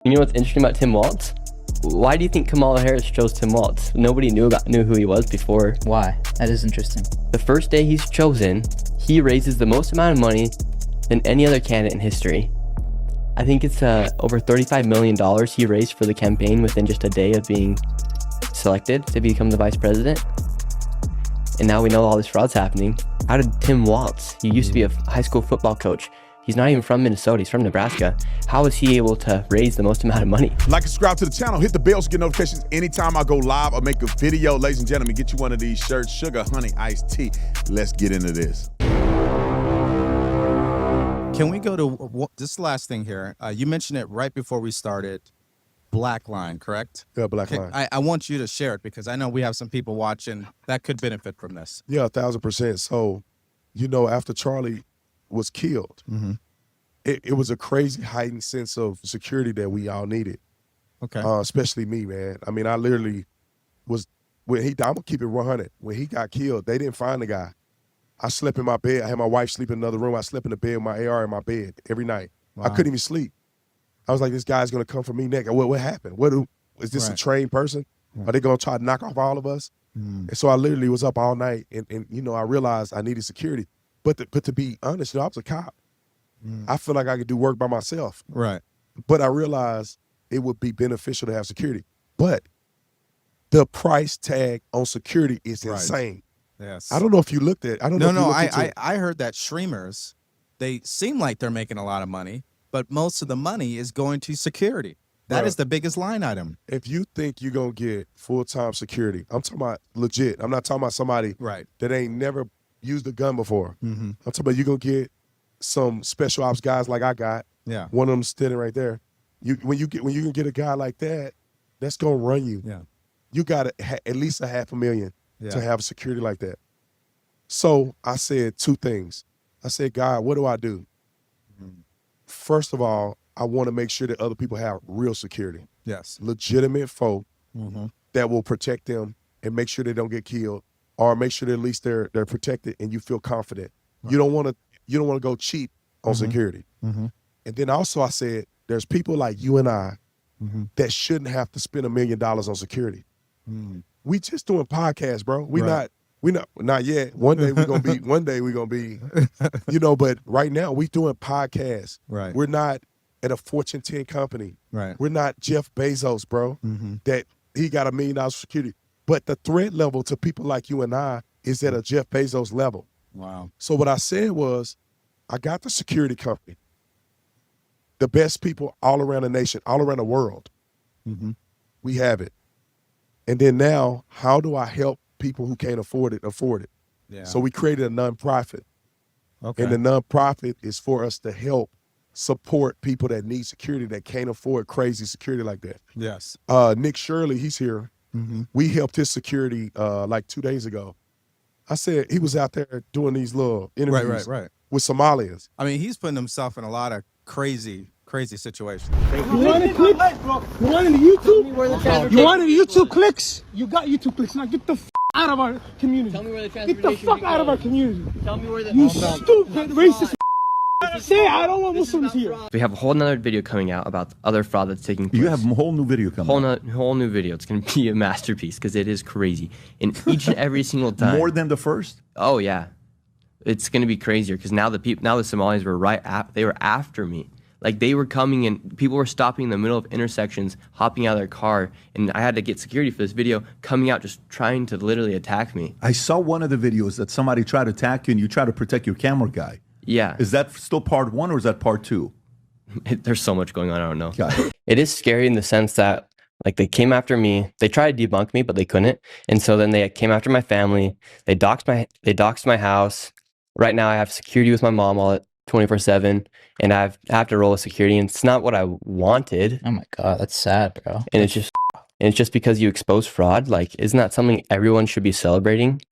You know what's interesting about Tim Walz? Why do you think Kamala Harris chose Tim Walz? Nobody knew who he was before. Why? That is interesting. The first day he's chosen, he raises the most amount of money than any other candidate in history. I think it's over $35 million he raised for the campaign within just a day of being selected to become the vice president. And now we know all this fraud's happening. How did Tim Walz, he used to be a high school football coach, he's not even from Minnesota, he's from Nebraska. How is he able to raise the most amount of money? Like and subscribe to the channel, hit the bell to get notifications anytime I go live or make a video. Ladies and gentlemen, get you one of these shirts, sugar, honey, iced tea. Let's get into this. Can we go to this last thing here? You mentioned it right before we started. Blackline, correct? Yeah, Blackline. I want you to share it because I know we have some people watching that could benefit from this. Yeah, 1,000%. So, you know, after Charlie was killed, it was a crazy heightened sense of security that we all needed. Okay. Especially me, man. I mean, I literally was, when he died, I'm gonna keep it 100. When he got killed, they didn't find the guy. I slept in my bed. I had my wife sleep in another room. I slept in the bed with my AR in my bed every night. Wow. I couldn't even sleep. I was like, this guy's gonna come for me next. What happened? Is this a trained person? Are they gonna try to knock off all of us? And so I literally was up all night and you know, I realized I needed security. But to be honest, you know, I was a cop. I feel like I could do work by myself. Right. But I realized it would be beneficial to have security. But the price tag on security is insane. Yes. I don't know if you looked at. I don't know. No, I heard that streamers, they seem like they're making a lot of money, but most of the money is going to security. That is the biggest line item. If you think you're gonna get full-time security, I'm talking about legit. I'm not talking about somebody that ain't never used a gun before. I'm talking about you're gonna get some special ops guys like I got. Yeah. One of them standing right there. When you can get a guy like that, that's gonna run you. Yeah. You got at least $500,000 to have security like that. So I said two things. I said, God, what do I do? First of all, I want to make sure that other people have real security. Yes. Legitimate folk that will protect them and make sure they don't get killed, or make sure that at least they're protected and you feel confident. You don't want to go cheap on security. And then also I said, there's people like you and I that shouldn't have to spend $1 million on security. We just doing podcasts, bro. We not yet. One day we're gonna be, you know, but right now we doing podcasts. Right. We're not at a Fortune 10 company. Right. We're not Jeff Bezos, bro, that he got $1 million of security. But the threat level to people like you and I is at a Jeff Bezos level. Wow. So what I said was, I got the security company, the best people all around the nation, all around the world. We have it. And then now, how do I help people who can't afford it? Yeah. So we created a nonprofit. Okay. And the nonprofit is for us to help support people that need security that can't afford crazy security like that. Yes. Nick Shirley, he's here. We helped his security like 2 days ago. I said he was out there doing these little interviews with Somalians. I mean, he's putting himself in a lot of crazy situations. You wanted clicks? You wanted YouTube? You wanted YouTube clicks? You got YouTube clicks. Now get the out of our community. Tell me where the Get the transportation fuck out of our community. Tell me where the You stupid racist. Say I don't want Muslims here. We have a whole nother video coming out about the other fraud that's taking place. You have a whole new video coming out. Whole new video. It's going to be a masterpiece because it is crazy. And each and every single time. More than the first? Oh, yeah. It's going to be crazier because now the Somalis were they were after me. Like they were coming and people were stopping in the middle of intersections, hopping out of their car, and I had to get security for this video, coming out just trying to literally attack me. I saw one of the videos that somebody tried to attack you and you try to protect your camera guy. Yeah. Is that still part one or is that part two? There's so much going on, I don't know. Got it. It is scary in the sense that like they came after me, they tried to debunk me, but they couldn't. And so then they came after my family, they doxed my house. Right now I have security with my mom all at 24/7, and I have to roll with security, and it's not what I wanted. Oh my God, that's sad, bro. And it's just because you expose fraud. Like, isn't that something everyone should be celebrating?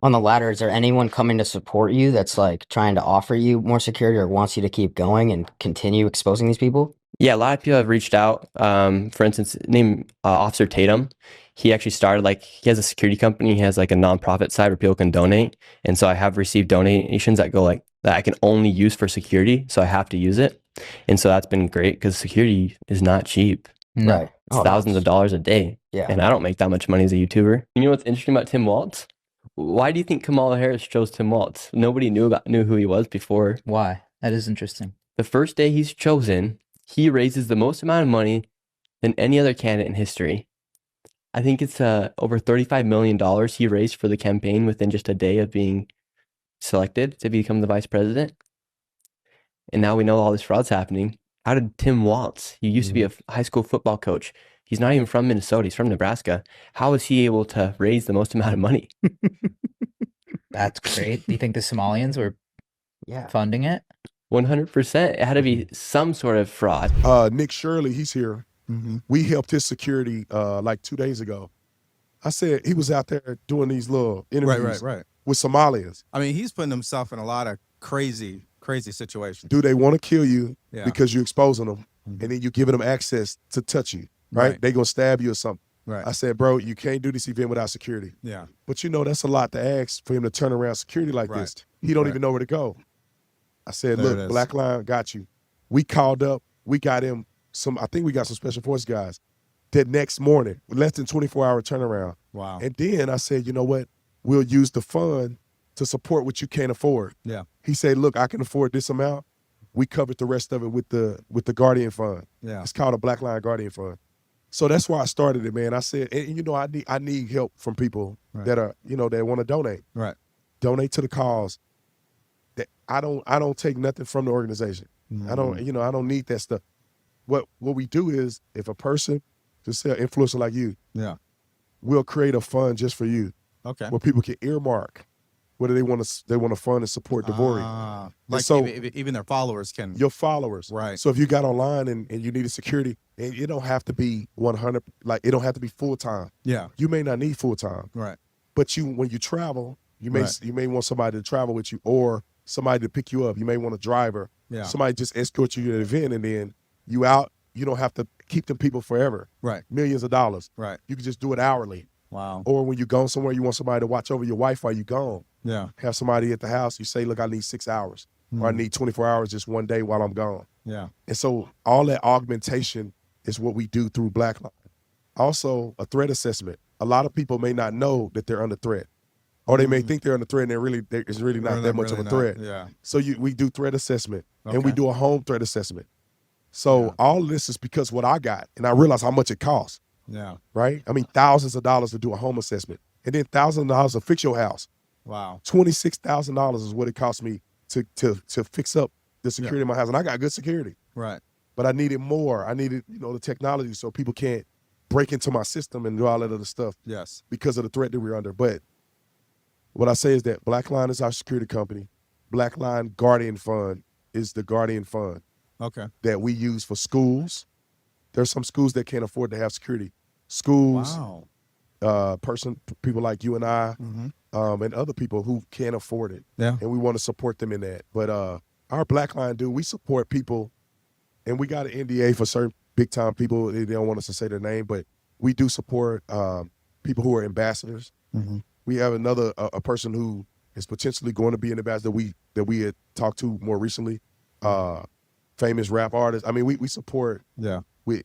On the ladder, is there anyone coming to support you that's like trying to offer you more security or wants you to keep going and continue exposing these people? Yeah, a lot of people have reached out. For instance, named Officer Tatum. He actually started he has a security company. He has like a nonprofit side where people can donate. And so I have received donations that go that I can only use for security. So I have to use it. And so that's been great because security is not cheap. No. Right. It's Oh, thousands of dollars a day. Yeah. And I don't make that much money as a YouTuber. You know what's interesting about Tim Walz? Why do you think Kamala Harris chose Tim Walz? Nobody knew who he was before. Why? That is interesting. The first day he's chosen, he raises the most amount of money than any other candidate in history. I think it's over $35 million he raised for the campaign within just a day of being selected to become the vice president. And now we know all this fraud's happening. How did Tim Walz, he used to be a high school football coach. He's not even from Minnesota. He's from Nebraska. How was he able to raise the most amount of money? That's great. Do you think the Somalians were funding it? 100%. It had to be some sort of fraud. Nick Shirley, he's here. We helped his security like 2 days ago. I said he was out there doing these little interviews Right. with Somalians. I mean, he's putting himself in a lot of crazy situations. Do they want to kill you Yeah. because you're exposing them and then you're giving them access to touch you, right? Right. They gonna stab you or something. Right. I said, bro, you can't do this event without security. Yeah. But you know, that's a lot to ask for him to turn around security like this. He don't even know where to go. I said, There look, it is. Blackline got you. We called up, we got him I think we got some special force guys that next morning, less than 24-hour turnaround. Wow. And then I said, you know what? We'll use the fund to support what you can't afford. Yeah. He said, look, I can afford this amount. We covered the rest of it with the Guardian Fund. Yeah. It's called a Blackline Guardian Fund. So that's why I started it, man. I said, and you know, I need help from people that are, you know, that want to donate. Right. Donate to the cause. That I don't take nothing from the organization. I don't need that stuff. What we do is, if a person, just say an influencer like you, Yeah. we'll create a fund just for you, Okay. where people can earmark whether they want to fund and support Devory. Like so even their followers can. your followers. Right. So if you got online and you needed security, and it don't have to be 100, like it don't have to be full time. Yeah. You may not need full time, Right. but when you travel, you may want somebody to travel with you or somebody to pick you up. You may want a driver. Yeah. Somebody just escort you to an event, and then you out. You don't have to keep them people forever. Right. Millions of dollars. Right. You can just do it hourly. Wow. Or when you're gone somewhere, you want somebody to watch over your wife while you're gone. Yeah. Have somebody at the house. You say, look, I need 6 hours. Or I need 24 hours just one day while I'm gone. Yeah. And so all that augmentation is what we do through Blackline. Also, a threat assessment. A lot of people may not know that they're under threat. Or they may think they're under threat and it's really not that much of a threat. Yeah. So we do threat assessment and we Okay. do a home threat assessment. So all of this is because what I got, and I realize how much it costs, Yeah. right? I mean, thousands of dollars to do a home assessment, and then thousands of dollars to fix your house. Wow. $26,000 is what it cost me to fix up the security in my house, and I got good security, Right. but I needed more. I needed, the technology so people can't break into my system and do all that other stuff Yes. because of the threat that we're under. But what I say is that Blackline is our security company. Blackline Guardian Fund is the Guardian Fund Okay. that we use for schools. There's some schools that can't afford to have security. Schools, Wow. people like you and I, and other people who can't afford it. Yeah. And we want to support them in that. But our Blackline we support people, and we got an NDA for certain big time people. They don't want us to say their name, but we do support people who are ambassadors. We have another a person who is potentially going to be an ambassador that we had talked to more recently. Famous rap artists. I mean, we support with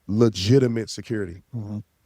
legitimate security.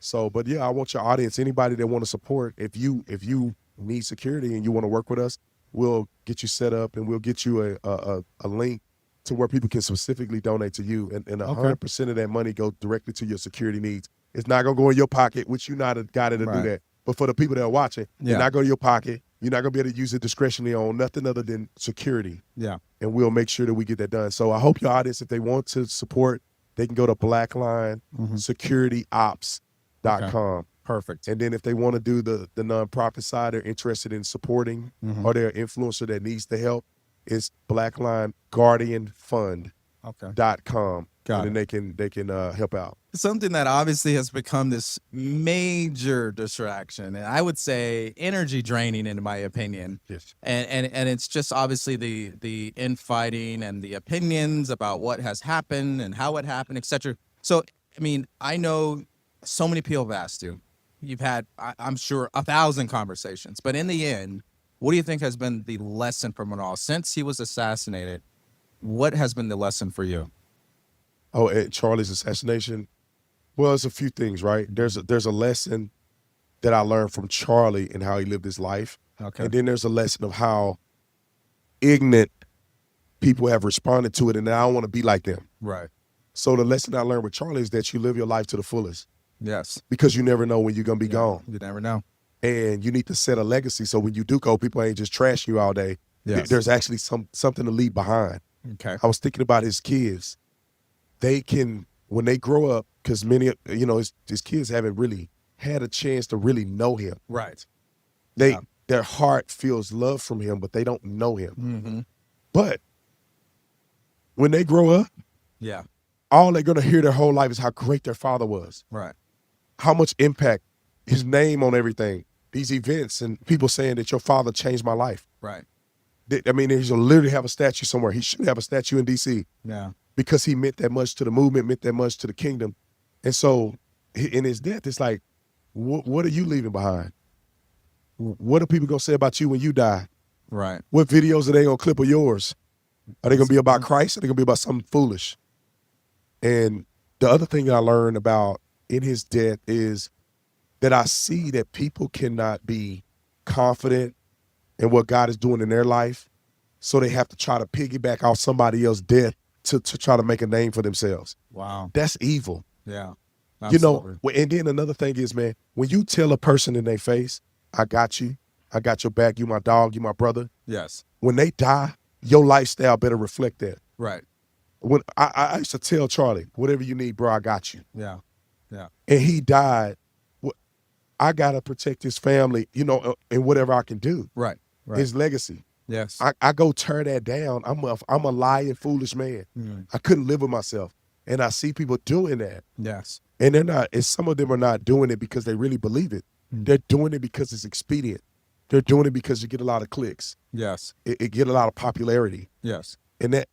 So, but yeah, I want your audience, anybody that want to support, if you need security and you want to work with us, we'll get you set up and we'll get you a link to where people can specifically donate to you. And 100% of that money go directly to your security needs. It's not going to go in your pocket, which you're not a guy to do that. But for the people that are watching, it's not go to your pocket. You're not going to be able to use it discretionally on nothing other than security. Yeah. And we'll make sure that we get that done. So I hope your audience, if they want to support, they can go to Blackline Security Ops.com. Perfect. And then if they want to do the nonprofit side, they're interested in supporting or they're an influencer that needs the help, it's Blackline Guardian Fund.com. Got and then they can help out. Something that obviously has become this major distraction, and I would say energy draining, in my opinion. Yes. And it's just obviously the infighting and the opinions about what has happened and how it happened, etc. So, I mean, I know so many people have asked you. You've had, I'm sure, 1,000 conversations. But in the end, what do you think has been the lesson from it all? Since he was assassinated, what has been the lesson for you? Oh, at Charlie's assassination. Well, it's a few things, right? There's a lesson that I learned from Charlie and how he lived his life. Okay. And then there's a lesson of how ignorant people have responded to it, and I don't want to be like them. Right. So the lesson I learned with Charlie is that you live your life to the fullest. Yes. Because you never know when you're going to be gone. You never know. And you need to set a legacy so when you do go, people ain't just trashing you all day. Yes. There's actually something to leave behind. Okay. I was thinking about his kids. They can, when they grow up, because many, his kids haven't really had a chance to really know him. Right. Their heart feels love from him, but they don't know him. Mm-hmm. But when they grow up, Yeah. all they're going to hear their whole life is how great their father was. Right. How much impact, his name on everything, these events, and people saying that your father changed my life. Right. I mean, he should literally have a statue somewhere. He should have a statue in D.C. Yeah. because he meant that much to the movement, meant that much to the kingdom. And so in his death, it's like, what are you leaving behind? What are people going to say about you when you die? Right. What videos are they going to clip of yours? Are they going to be about Christ? Or are they going to be about something foolish? And the other thing I learned about in his death is that I see that people cannot be confident in what God is doing in their life. So they have to try to piggyback off somebody else's death to try to make a name for themselves. Wow. That's evil. Yeah. Absolutely. And then another thing is, man, when you tell a person in their face, I got you, I got your back, you my dog, you my brother. Yes. When they die, your lifestyle better reflect that. Right. When I used to tell Charlie, whatever you need, bro, I got you. Yeah. Yeah. And he died. I got to protect his family, and whatever I can do. Right. Right. His legacy. Yes. I go tear that down. I'm a lying, foolish man. Mm. I couldn't live with myself. And I see people doing that. Yes. And they're not, and some of them are not doing it because they really believe it. Mm. They're doing it because it's expedient. They're doing it because you get a lot of clicks. Yes. It get a lot of popularity. Yes. And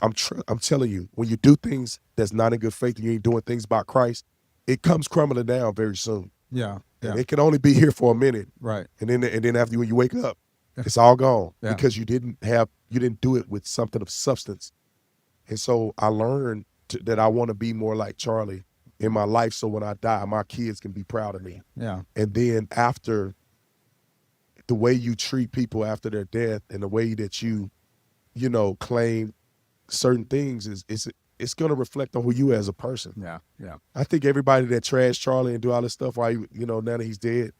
I'm telling you, when you do things that's not in good faith and you ain't doing things about Christ, it comes crumbling down very soon. Yeah. Yeah. And it can only be here for a minute. Right. And then after when you wake up, it's all gone Yeah. because you didn't do it with something of substance. And so I learned that I want to be more like Charlie in my life. So when I die, my kids can be proud of me. Yeah. And then after, the way you treat people after their death and the way that you claim certain things it's going to reflect on who you are as a person. Yeah. Yeah. I think everybody that trashed Charlie and do all this stuff while now that he's dead,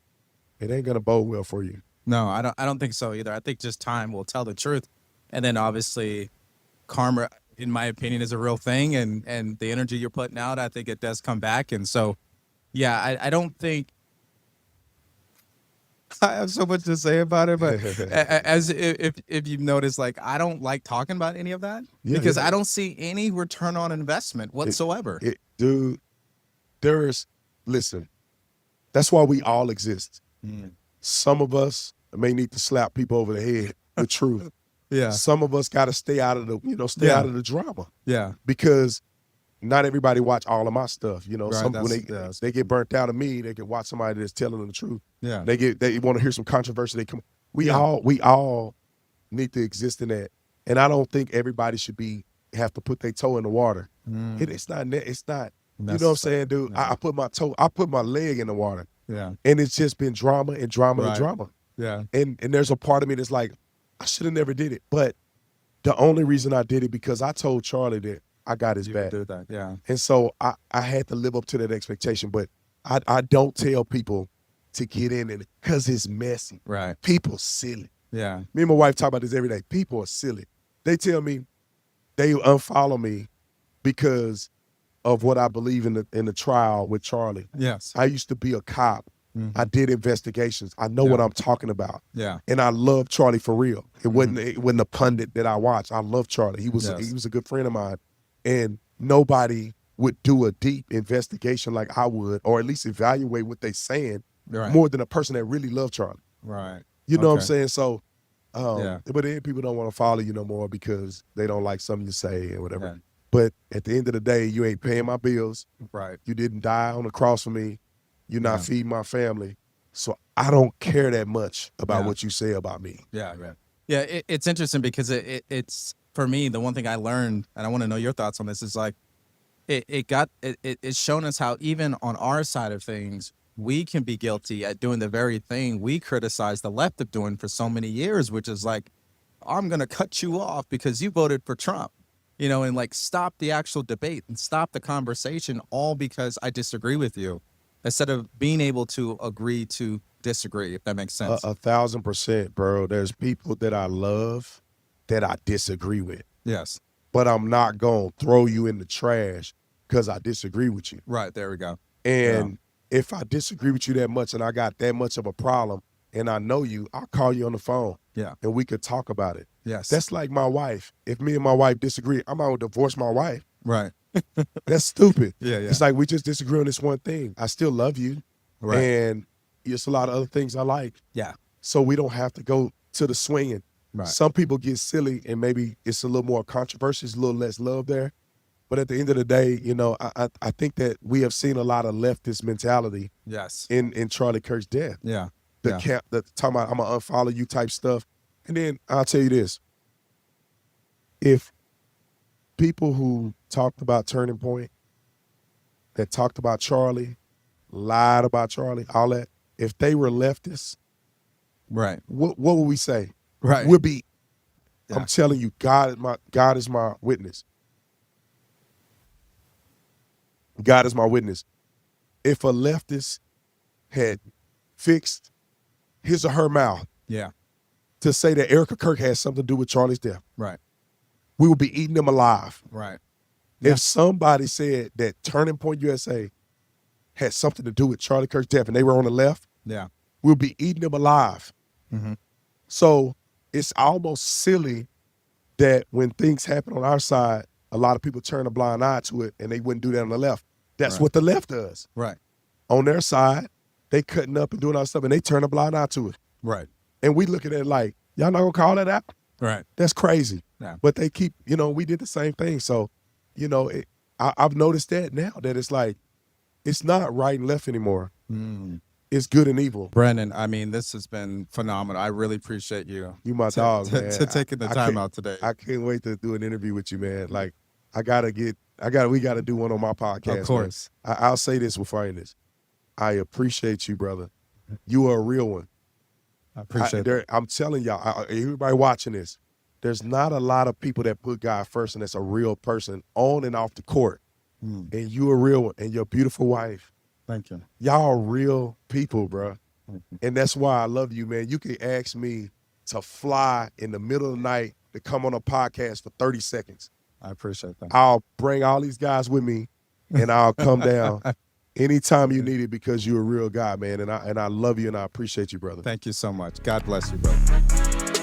it ain't going to bode well for you. No, I don't think so either. I think just time will tell the truth. And then obviously karma, in my opinion, is a real thing, and the energy you're putting out, I think it does come back. And so, yeah, I don't think I have so much to say about it, but as if you've noticed, like, I don't like talking about any of that because I don't see any return on investment whatsoever. Dude, listen, that's why we all exist. Mm. Some of us may need to slap people over the head with truth. Yeah. Some of us got to stay out of the out of the drama. Yeah. Because not everybody watch all of my stuff. Right, When they get burnt out of me, they can watch somebody that's telling them the truth. Yeah. They want to hear some controversy. We all need to exist in that. And I don't think everybody should have to put their toe in the water. Mm. It's not. You know what I'm Necessary. saying, dude? Yeah. I put my leg in the water. Yeah. And it's just been drama and drama and Right. drama. Yeah. And there's a part of me that's like, I should have never did it. But the only reason I did it because I told Charlie that I got his You back. can do that. Yeah. And so I had to live up to that expectation. But I don't tell people to get in it because it's messy. Right. People silly. Yeah. Me and my wife talk about this every day. People are silly. They tell me they unfollow me because of what I believe in the trial with Charlie. Yes. I used to be a cop. Mhm. I did investigations. I know Yeah. what I'm talking about. Yeah. And I love Charlie for real. It wasn't a pundit that I watched. I love Charlie. He was Yes. he was a good friend of mine. And nobody would do a deep investigation like I would, or at least evaluate what they saying Right. more than a person that really loved Charlie. Right. You know what I'm Okay. saying? So Yeah. but then people don't want to follow you no more because they don't like something you say or whatever. Yeah. But at the end of the day, you ain't paying my bills. Right. You didn't die on the cross for me. You're not Yeah. feeding my family. So I don't care that much about Yeah. what you say about me. Yeah. Yeah. Yeah. It's interesting because it's for me, the one thing I learned, and I want to know your thoughts on this, is like it's shown us how even on our side of things, we can be guilty at doing the very thing we criticize the left of doing for so many years, which is like, I'm going to cut you off because you voted for Trump, you know, and like stop the actual debate and stop the conversation all because I disagree with you, instead of being able to agree to disagree, if that makes sense. 1,000%, bro. There's people that I love that I disagree with. Yes. But I'm not going to throw you in the trash because I disagree with you. Right. There we go. And if I disagree with you that much and I got that much of a problem and I know you, I'll call you on the phone. Yeah. And we could talk about it. Yes. That's like my wife. If me and my wife disagree, I'm not going to divorce my wife. Right. That's stupid. Yeah. It's like we just disagree on this one thing. I still love you. Right. And there's a lot of other things I like. Yeah. So we don't have to go to the swinging. Right. Some people get silly and maybe it's a little more controversy, it's a little less love there. But at the end of the day, you know, I think that we have seen a lot of leftist mentality. Yes. In Charlie Kirk's death. Yeah. The talking about I'm gonna unfollow you type stuff. And then I'll tell you this. If people who talked about Turning Point, that talked about Charlie, lied about Charlie, all that, if they were leftists, right, what would we say? Right. We'll be, Yeah. I'm telling you, God is my witness. God is my witness. If a leftist had fixed his or her mouth Yeah. to say that Erica Kirk has something to do with Charlie's death, Right. we would be eating them alive. Right. If somebody said that Turning Point USA had something to do with Charlie Kirk's death and they were on the left, Yeah. we'll be eating them alive. Mm-hmm. So it's almost silly that when things happen on our side, a lot of people turn a blind eye to it and they wouldn't do that on the left. That's Right. what the left does. Right. On their side, they cutting up and doing all that stuff and they turn a blind eye to it. Right. And we look at it like, y'all not gonna call that out? Right. That's crazy. Yeah. But they keep, you know, we did the same thing. So, you know, I've noticed that now that it's like, it's not right and left anymore. Mm. It's good and evil. Brandon, I mean, this has been phenomenal. I really appreciate you. You my dog, man. To taking the time out today. I can't wait to do an interview with you, man. Like, we gotta do one on my podcast. Of course. Man. I'll say this before I end this. I appreciate you, brother. You are a real one. I appreciate it. I'm telling y'all, everybody watching this, there's not a lot of people that put God first and that's a real person on and off the court. Mm. And you a real one, and your beautiful wife. Thank you. Y'all are real people, bro. And that's why I love you, man. You can ask me to fly in the middle of the night to come on a podcast for 30 seconds. I appreciate that. I'll bring all these guys with me, and I'll come down anytime you need it because you're a real guy, man. And I love you, and I appreciate you, brother. Thank you so much. God bless you, brother.